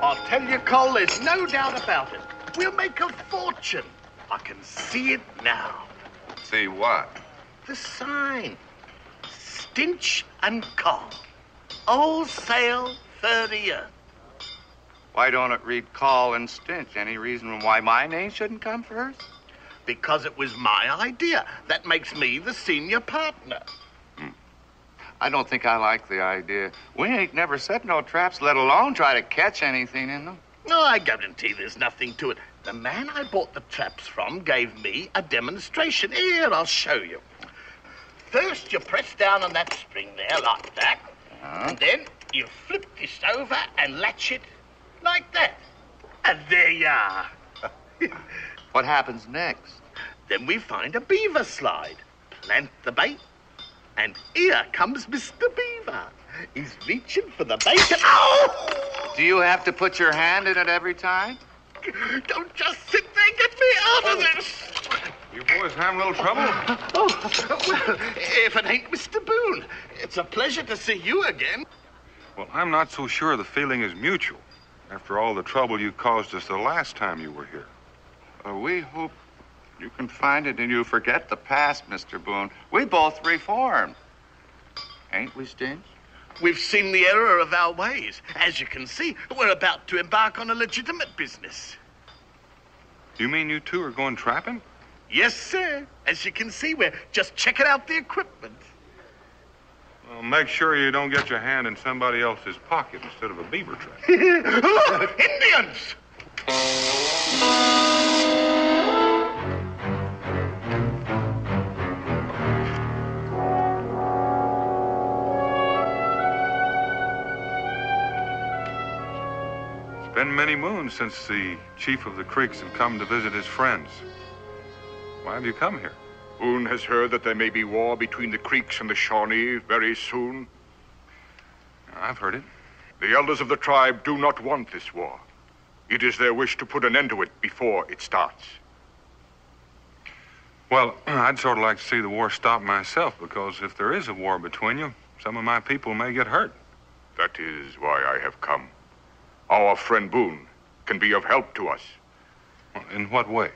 I'll tell you, Cole, there's no doubt about it. We'll make a fortune. I can see it now. See what? The sign. Stinch and Cole. Wholesale 30 years. Why don't it read Call and Stinch? Any reason why my name shouldn't come first? Because it was my idea. That makes me the senior partner. I don't think I like the idea. We ain't never set no traps, let alone try to catch anything in them. No, I guarantee there's nothing to it. The man I bought the traps from gave me a demonstration. Here, I'll show you. First, you press down on that string there like that. And then you flip this over and latch it like that. And there you are. What happens next? Then we find a beaver slide, plant the bait, and here comes Mr. Beaver. He's reaching for the bait and... Ow! Do you have to put your hand in it every time? Don't just sit there, get me out of this! You boys having a little trouble? Well, if it ain't Mr. Boone, it's a pleasure to see you again. Well, I'm not so sure the feeling is mutual after all the trouble you caused us the last time you were here. We hope you can find it and you forget the past, Mr. Boone. We both reformed. Ain't we, Stinch? We've seen the error of our ways. As you can see, we're about to embark on a legitimate business. You mean you two are going trapping? Yes, sir. As you can see, we're just checking out the equipment. Well, make sure you don't get your hand in somebody else's pocket instead of a beaver trap. Look! Indians! It's been many moons since the chief of the Creeks had come to visit his friends. Why have you come here? Boone has heard that there may be war between the Creeks and the Shawnee very soon. I've heard it. The elders of the tribe do not want this war. It is their wish to put an end to it before it starts. Well, I'd sort of like to see the war stop myself, because if there is a war between you, some of my people may get hurt. That is why I have come. Our friend Boone can be of help to us. Well, in what way?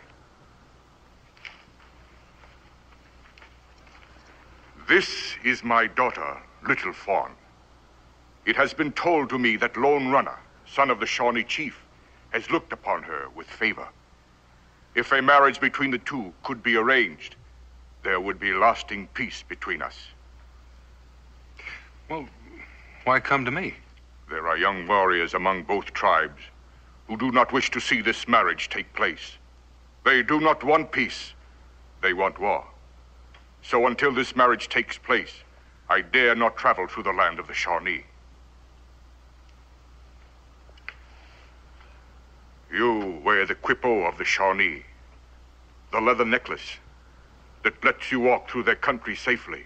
This is my daughter, Little Fawn. It has been told to me that Lone Runner, son of the Shawnee chief, has looked upon her with favor. If a marriage between the two could be arranged, there would be lasting peace between us. Well, why come to me? There are young warriors among both tribes who do not wish to see this marriage take place. They do not want peace. They want war. So until this marriage takes place, I dare not travel through the land of the Shawnee. You wear the quipo of the Shawnee, the leather necklace that lets you walk through their country safely.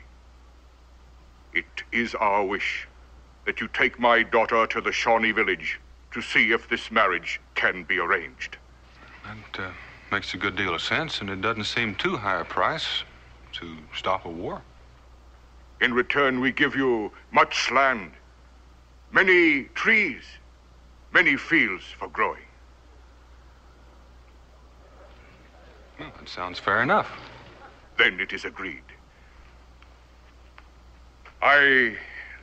It is our wish that you take my daughter to the Shawnee village to see if this marriage can be arranged. That makes a good deal of sense, and it doesn't seem too high a price to stop a war. In return, we give you much land, many trees, many fields for growing. Well, that sounds fair enough. Then it is agreed. I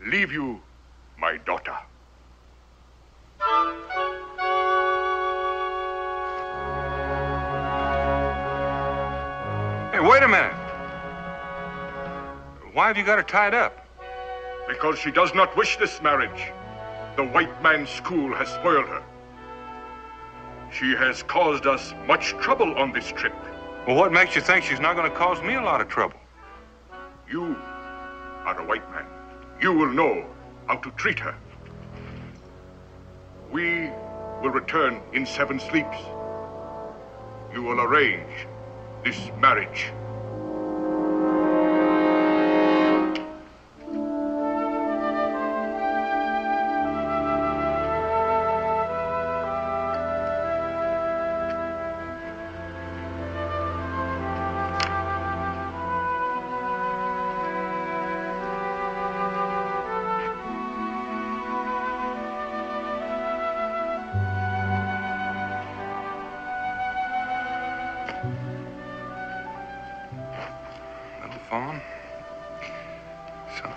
leave you my daughter. Hey, wait a minute. Why have you got her tied up? Because she does not wish this marriage. The white man's school has spoiled her. She has caused us much trouble on this trip. Well, what makes you think she's not going to cause me a lot of trouble? You are a white man. You will know how to treat her. We will return in 7 sleeps. You will arrange this marriage.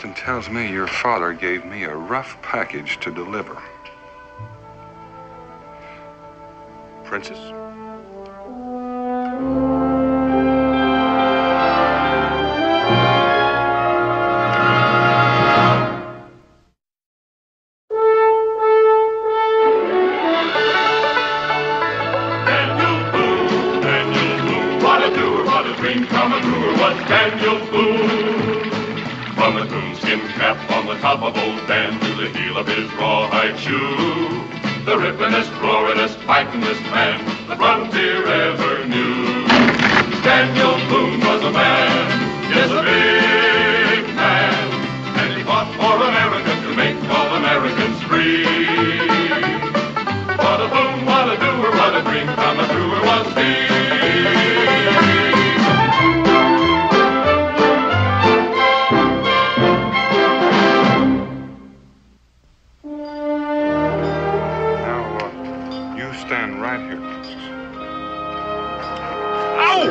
Something tells me your father gave me a rough package to deliver. Princess? From the coonskin cap on the top of old Dan to the heel of his rawhide shoe, the rippenest, roaringest, fightingest man the frontier ever knew. Daniel Boone was a man, yes, a big man, and he fought for America to make all Americans free. What a Boone, what a doer, what a dream come truer was he. Stand right here, Princess. Ow!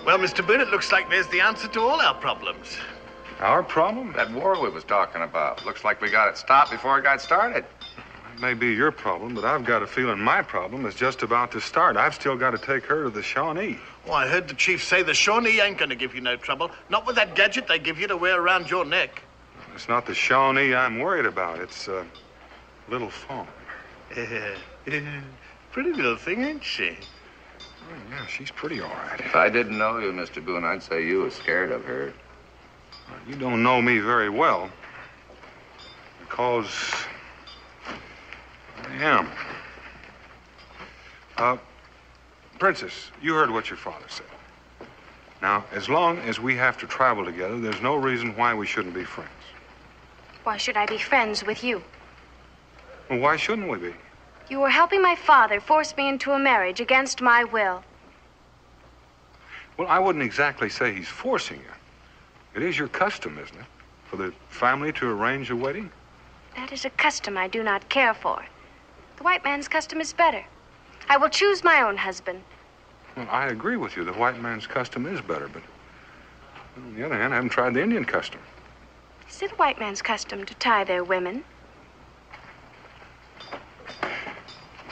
Well, Mr. Boone, it looks like there's the answer to all our problems. Our problem? That war we was talking about. Looks like we got it stopped before it got started. It may be your problem, but I've got a feeling my problem is just about to start. I've still got to take her to the Shawnee. Well, I heard the chief say the Shawnee ain't going to give you no trouble. Not with that gadget they give you to wear around your neck. It's not the Shawnee I'm worried about. It's a little fawn. Pretty little thing, ain't she? Oh, yeah, she's pretty all right. If I didn't know you, Mr. Boone, I'd say you was scared of her. You don't know me very well. Because I am. Princess, you heard what your father said. Now, as long as we have to travel together, there's no reason why we shouldn't be friends. Why should I be friends with you? Well, why shouldn't we be? You were helping my father force me into a marriage against my will. Well, I wouldn't exactly say he's forcing you. It is your custom, isn't it, for the family to arrange a wedding? That is a custom I do not care for. The white man's custom is better. I will choose my own husband. Well, I agree with you. The white man's custom is better, but on the other hand, I haven't tried the Indian custom. Is it a white man's custom to tie their women?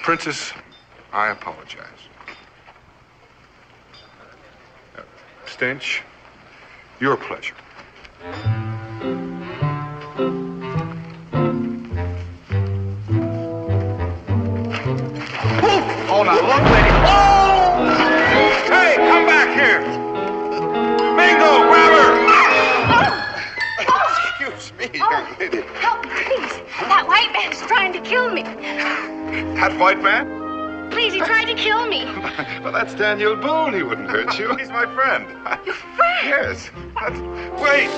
Princess, I apologize. Stench, your pleasure. Oh, now, look, lady. Oh! Hey, come back here! Mingo, grab her! Excuse me, young lady. Help me, please. That white man's trying to kill me. That white man? Please, he tried to kill me. Well, that's Daniel Boone. He wouldn't hurt you. He's my friend. Your friend? Yes. Wait.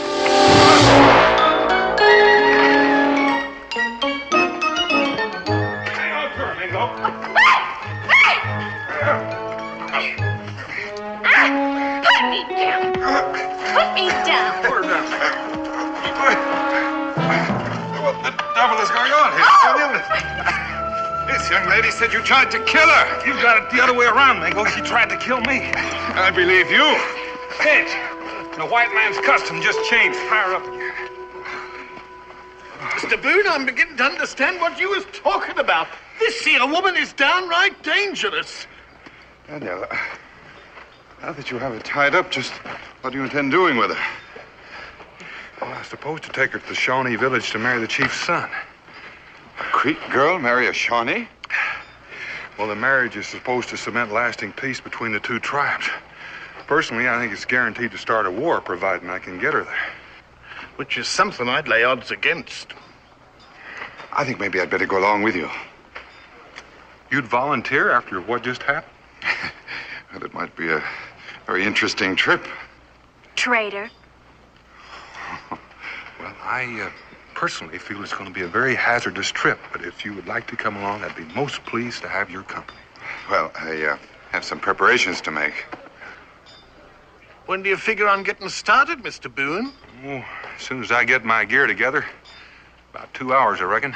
Hang on to her, Mingo. Put me down. Put me down. Put her down. What the devil is going on here? This young lady said you tried to kill her. You got it the other way around, Mingo. She tried to kill me. I believe you. Finch, the white man's custom just changed. Fire up again. Mr. Boone, I'm beginning to understand what you was talking about. This here woman is downright dangerous. Daniel, now that you have her tied up, just what do you intend doing with her? Well, I was supposed to take her to the Shawnee village to marry the chief's son. A Creek girl marry a Shawnee? Well, the marriage is supposed to cement lasting peace between the two tribes. Personally, I think it's guaranteed to start a war, providing I can get her there. Which is something I'd lay odds against. I think maybe I'd better go along with you. You'd volunteer after what just happened? Well, it might be a very interesting trip. Traitor. Well, I personally feel it's going to be a very hazardous trip, but if you would like to come along, I'd be most pleased to have your company. Well, I have some preparations to make. When do you figure on getting started, Mr. Boone? Oh, as soon as I get my gear together. About 2 hours, I reckon.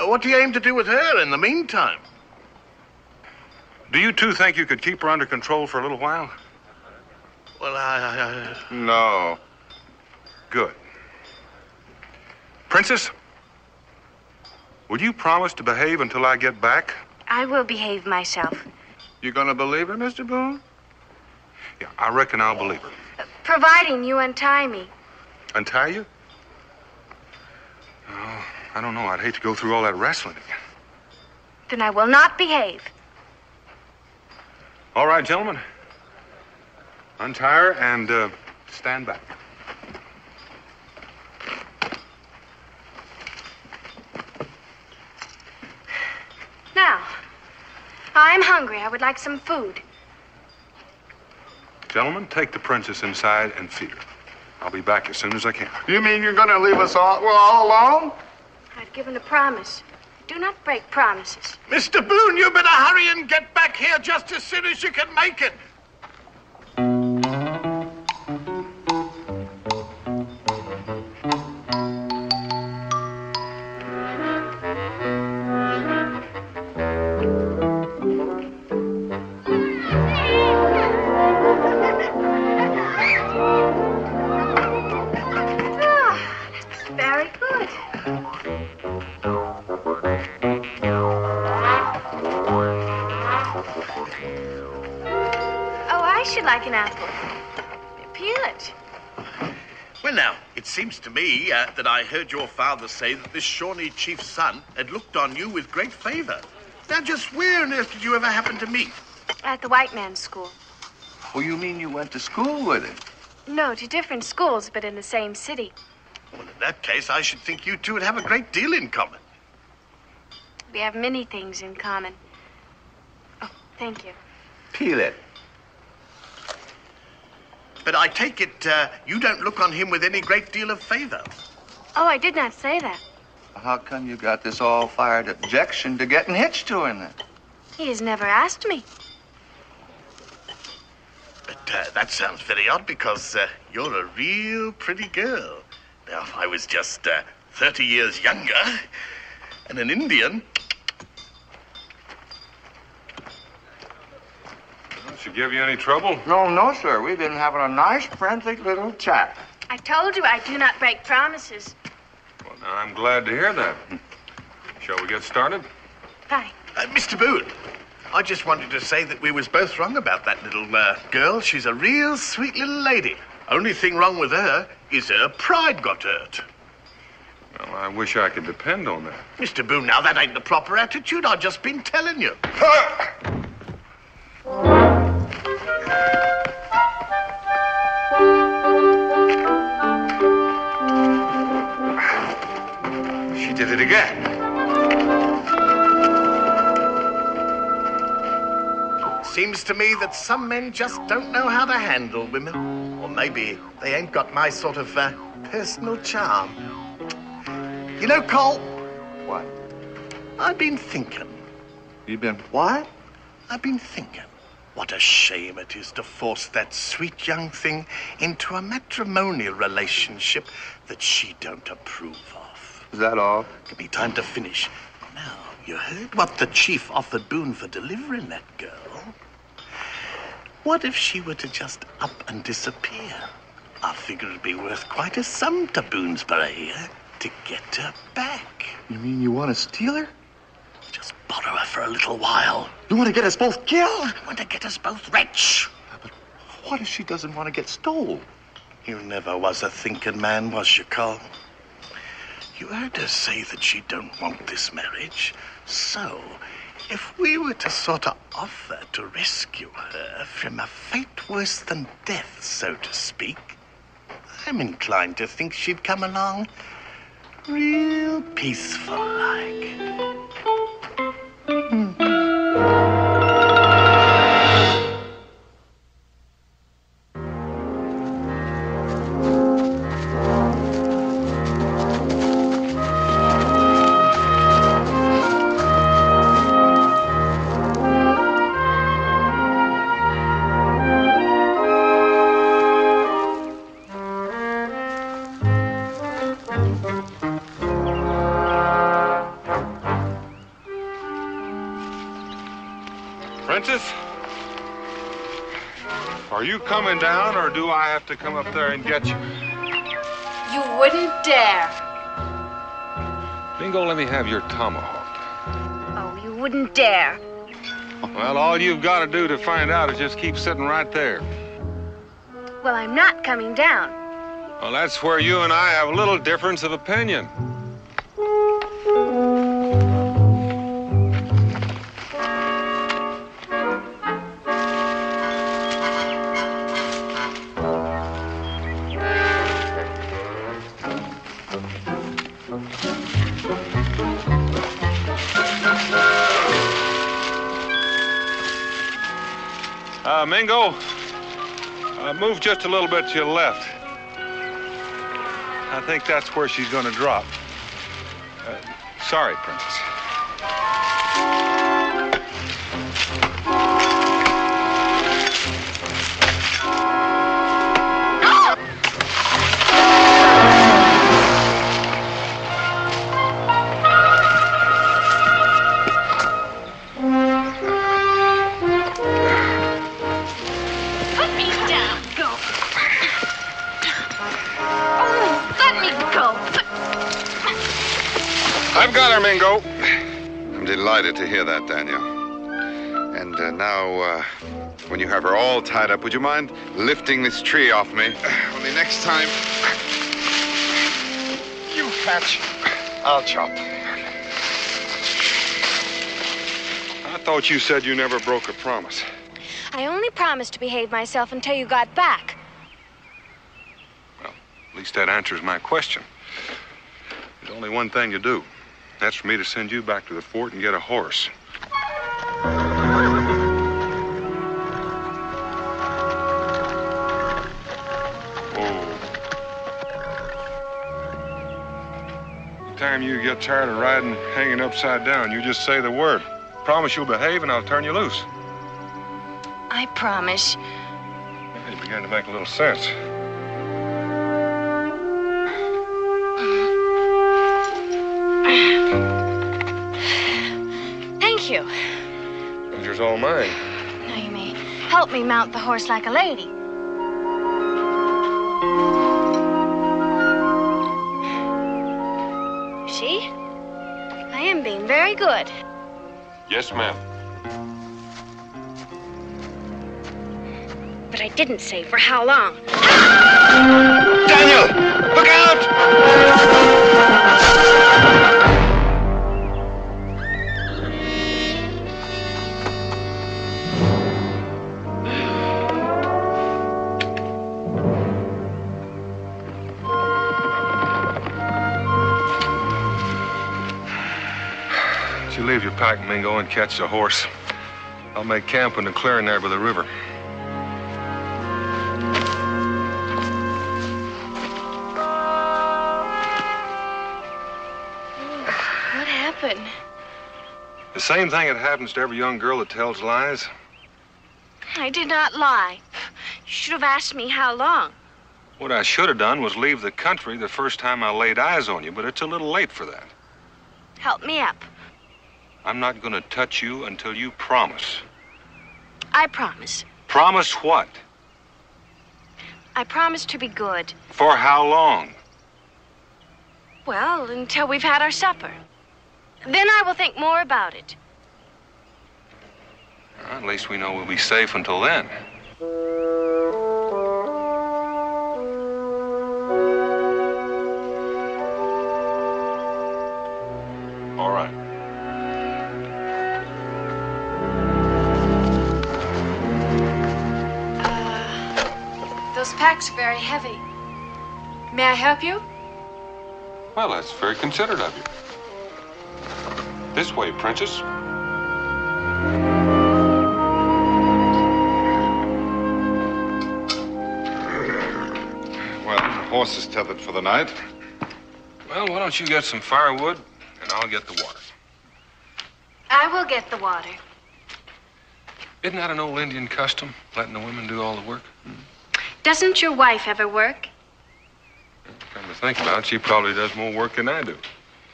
What do you aim to do with her in the meantime? Do you two think you could keep her under control for a little while? Well, No. Good. Princess, will you promise to behave until I get back? I will behave myself. You gonna believe her, Mr. Boone? Yeah, I reckon I'll believe her. Providing you untie me. Untie you? Oh, I don't know. I'd hate to go through all that wrestling again. Then I will not behave. All right, gentlemen. Untie her and stand back. Now, I'm hungry. I would like some food. Gentlemen, take the princess inside and feed her. I'll be back as soon as I can. You mean you're gonna leave us all alone? I've given a promise. Do not break promises. Mr. Boone, you better hurry and get back here just as soon as you can make it. Very good. Oh, I should like an apple. Peel it. Well, now, it seems to me that I heard your father say that this Shawnee chief's son had looked on you with great favor. Now, just where on earth did you ever happen to meet? At the white man's school. Oh, you mean you went to school with him? No, to different schools, but in the same city. Well, in that case, I should think you two would have a great deal in common. We have many things in common. Oh, thank you. Peel it. But I take it you don't look on him with any great deal of favor. Oh, I did not say that. How come you got this all-fired objection to getting hitched to him then? He has never asked me. But that sounds very odd because you're a real pretty girl. Now, if I was just 30 years younger and an Indian... She give you any trouble? No, sir. We've been having a nice, friendly little chat. I told you I do not break promises. Well, now, I'm glad to hear that. Shall we get started? Fine. Mr. Boone, I just wanted to say that we was both wrong about that little girl. She's a real sweet little lady. Only thing wrong with her is her pride got hurt. Well, I wish I could depend on that. Mr. Boone, now that ain't the proper attitude. I've just been telling you. She did it again. Seems to me that some men just don't know how to handle women. Or maybe they ain't got my sort of personal charm. You know, Cole, What? I've been thinking. You've been what? I've been thinking. What a shame it is to force that sweet young thing into a matrimonial relationship that she don't approve of. Is that all? Give me time to finish. Now, you heard what the chief offered Boone for delivering that girl. What if she were to just up and disappear? I figure it'd be worth quite a sum to Boone's Beret to get her back. You mean you want to steal her? Just borrow her for a little while. You want to get us both killed? I want to get us both rich. But what if she doesn't want to get stole? You never was a thinking man, was you, Cole? You heard her say that she don't want this marriage. So, if we were to sort of offer to rescue her from a fate worse than death, so to speak, I'm inclined to think she'd come along real peaceful like. Princess? Are you coming down, or do I have to come up there and get you? You wouldn't dare. Mingo, let me have your tomahawk. Oh, you wouldn't dare. Well, all you've got to do to find out is just keep sitting right there. Well, I'm not coming down. Well, that's where you and I have a little difference of opinion. Mingo, move just a little bit to your left. I think that's where she's going to drop. Sorry, Princess. I've got her, Mingo. I'm delighted to hear that, Daniel. And now, when you have her all tied up, would you mind lifting this tree off me? Only next time you catch, I'll chop. I thought you said you never broke a promise. I only promised to behave myself until you got back. Well, at least that answers my question. There's only one thing to do. That's for me to send you back to the fort and get a horse. Anytime you get tired of riding hanging upside down, you just say the word. Promise you'll behave and I'll turn you loose. I promise. You began to make a little sense. Thank you. Pleasure's all mine. Now you may help me mount the horse like a lady. See? I am being very good. Yes, ma'am. But I didn't say for how long. Daniel! Look out! You leave your pack, Mingo, and catch the horse. I'll make camp in the clearing there by the river. What happened? The same thing that happens to every young girl that tells lies. I did not lie. You should have asked me how long. What I should have done was leave the country the first time I laid eyes on you, but it's a little late for that. Help me up. I'm not going to touch you until you promise. I promise. Promise what? I promise to be good. For how long? Well, until we've had our supper. Then I will think more about it. Well, at least we know we'll be safe until then. All right. Those packs are very heavy. May I help you? Well, that's very considerate of you. This way, Princess. Well, the horse is tethered for the night. Well, why don't you get some firewood, and I'll get the water. I will get the water. Isn't that an old Indian custom, letting the women do all the work? Doesn't your wife ever work? Come to think about it, she probably does more work than I do.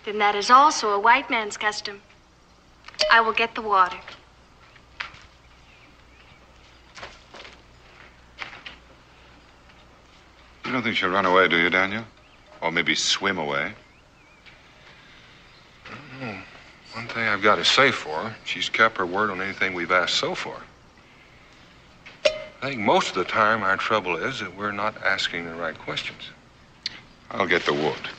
Then that is also a white man's custom. I will get the water. don't think she'll run away, do you, Daniel? Or maybe swim away? I don't know. One thing I've got to say for her, she's kept her word on anything we've asked so far. I think most of the time our trouble is that we're not asking the right questions. I'll get the wood.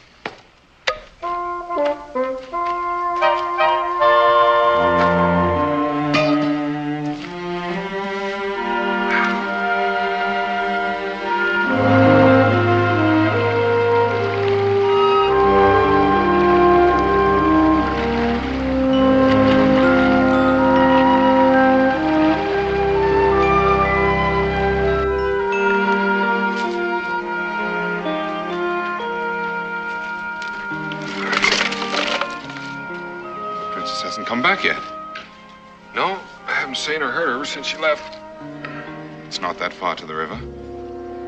Hasn't come back yet. No, I haven't seen or heard her ever since she left. It's not that far to the river.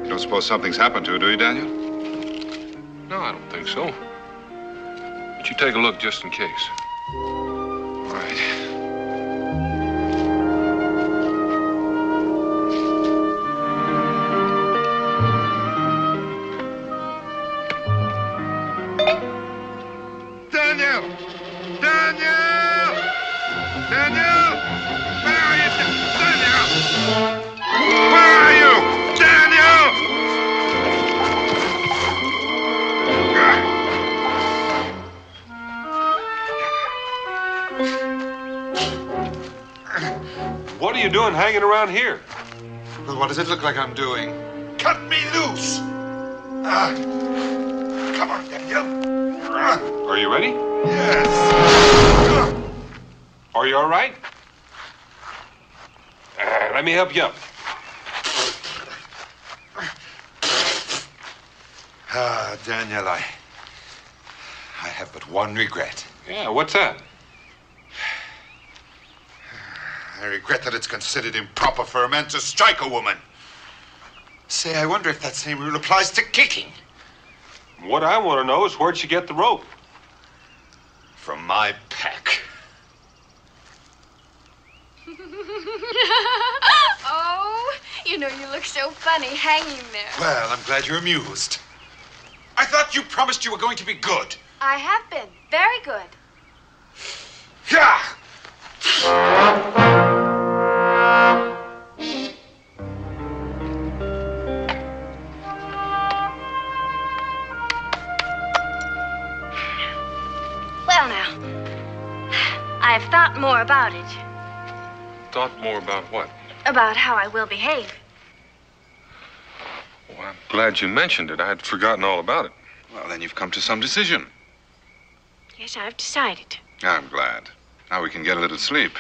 You don't suppose something's happened to her, do you, Daniel? No, I don't think so. But you take a look just in case. All right. Daniel! Daniel! Daniel! Where are you? Daniel! Where are you? Daniel! What are you doing hanging around here? Well, what does it look like I'm doing? Cut me loose! Come on, Daniel. Are you ready? Yes. Are you all right? Let me help you up. Daniel, I have but one regret. Yeah, what's that? I regret that it's considered improper for a man to strike a woman. Say, I wonder if that same rule applies to kicking. What I want to know is where'd she get the rope? From my pack. Oh, you know, you look so funny hanging there. Well, I'm glad you're amused. I thought you promised you were going to be good. I have been. Very good. Yeah! Well, now, I've thought more about it. Thought more about what? About how I will behave. Well, I'm glad you mentioned it. I'd forgotten all about it. Well, then you've come to some decision. Yes, I've decided. I'm glad. Now we can get a little sleep.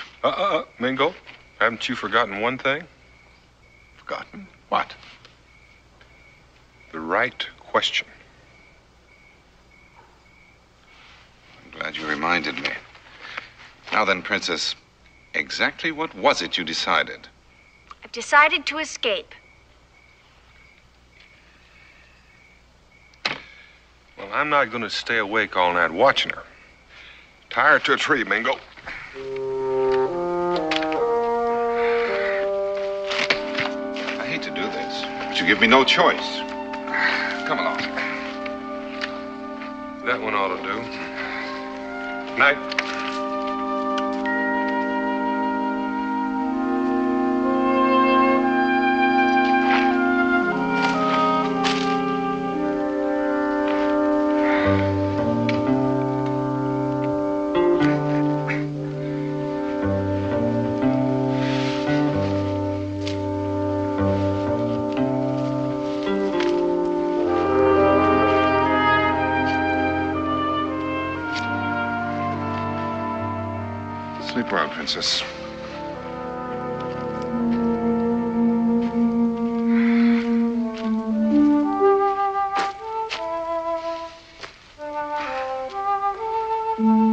Mingo, haven't you forgotten one thing? Forgotten? What? The right question. I'm glad you reminded me. Now then, Princess, exactly what was it you decided? I've decided to escape. Well, I'm not going to stay awake all night watching her. Tie her to a tree, Mingo. I hate to do this, but you give me no choice. Come along. That one ought to do. Night. Sleep well, Princess. Mm-hmm.